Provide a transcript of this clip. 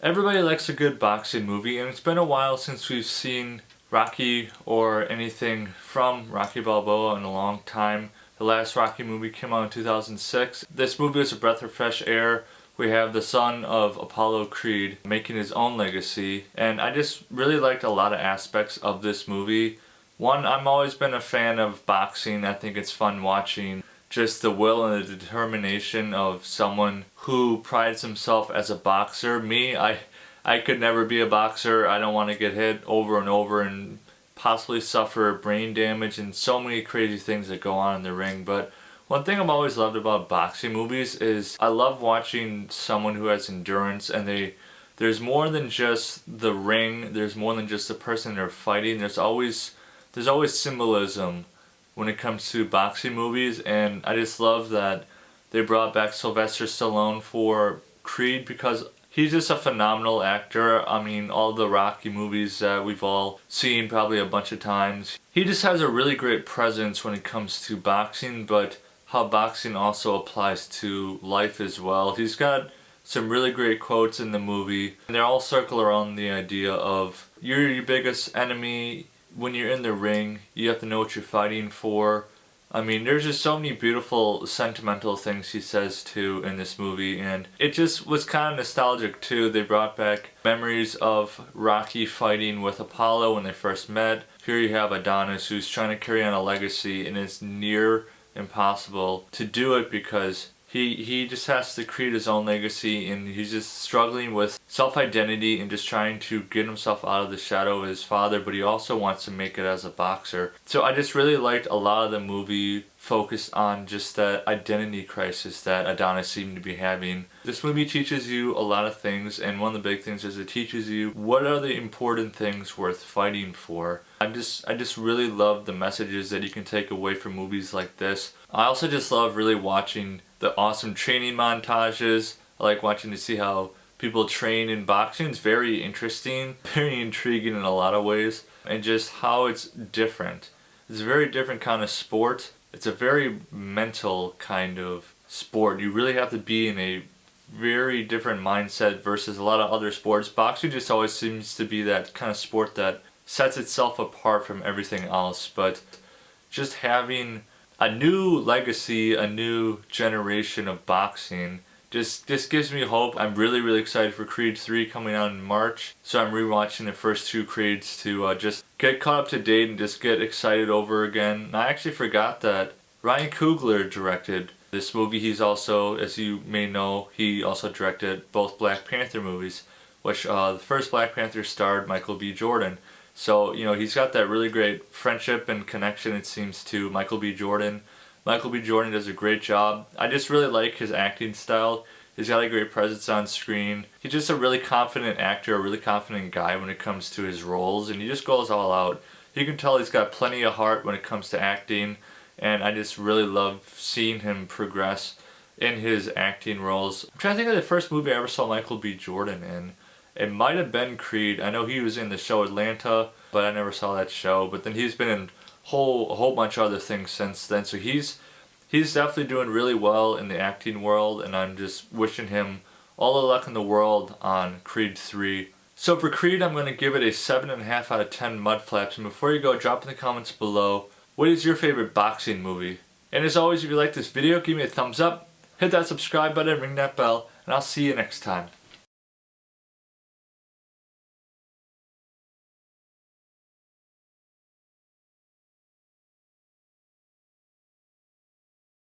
Everybody likes a good boxing movie, and it's been a while since we've seen Rocky or anything from Rocky Balboa in a long time. The last Rocky movie came out in 2006. This movie is a breath of fresh air. We have the son of Apollo Creed making his own legacy, and I just really liked a lot of aspects of this movie. One, I've always been a fan of boxing. I think it's fun watching just the will and the determination of someone who prides himself as a boxer. Me, I could never be a boxer. I don't want to get hit over and over and possibly suffer brain damage and so many crazy things that go on in the ring. But one thing I've always loved about boxing movies is I love watching someone who has endurance, and there's more than just the ring, there's more than just the person they're fighting. There's always symbolism when it comes to boxing movies, and I just love that they brought back Sylvester Stallone for Creed because he's just a phenomenal actor. I mean, all the Rocky movies that we've all seen probably a bunch of times. He just has a really great presence when it comes to boxing, but how boxing also applies to life as well. He's got some really great quotes in the movie, and they all circle around the idea of you're your biggest enemy. When you're in the ring, you have to know what you're fighting for. I mean, there's just so many beautiful sentimental things he says too in this movie, and it just was kind of nostalgic too. They brought back memories of Rocky fighting with Apollo when they first met. Here you have Adonis, who's trying to carry on a legacy, and it's near impossible to do it because he just has to create his own legacy, and he's just struggling with self-identity and just trying to get himself out of the shadow of his father, but he also wants to make it as a boxer. So I just really liked a lot of the movie focused on just that identity crisis that Adonis seemed to be having. This movie teaches you a lot of things, and one of the big things is it teaches you what are the important things worth fighting for. I just really love the messages that you can take away from movies like this. I also just love really watching the awesome training montages. I like watching to see how people train in boxing. It's very interesting, very intriguing in a lot of ways, and just how it's different. It's a very different kind of sport. It's a very mental kind of sport. You really have to be in a very different mindset versus a lot of other sports. Boxing just always seems to be that kind of sport that sets itself apart from everything else, but just having a new legacy, a new generation of boxing just gives me hope. I'm really excited for Creed 3 coming out in March, so I'm rewatching the first two Creeds to just get caught up to date and just get excited over again. And I actually forgot that Ryan Coogler directed this movie. He's also, as you may know, he also directed both Black Panther movies, which the first Black Panther starred Michael B. Jordan. So, you know, he's got that really great friendship and connection, it seems, to Michael B. Jordan. Michael B. Jordan does a great job. I just really like his acting style. He's got a great presence on screen. He's just a really confident actor, a really confident guy when it comes to his roles, and he just goes all out. You can tell he's got plenty of heart when it comes to acting, and I just really love seeing him progress in his acting roles. I'm trying to think of the first movie I ever saw Michael B. Jordan in. It might have been Creed. I know he was in the show Atlanta, but I never saw that show. But then he's been in a whole bunch of other things since then. So he's definitely doing really well in the acting world, and I'm just wishing him all the luck in the world on Creed 3. So for Creed, I'm going to give it a 7.5 out of 10 Mudflaps. And before you go, drop in the comments below, what is your favorite boxing movie? And as always, if you like this video, give me a thumbs up, hit that subscribe button, ring that bell, and I'll see you next time.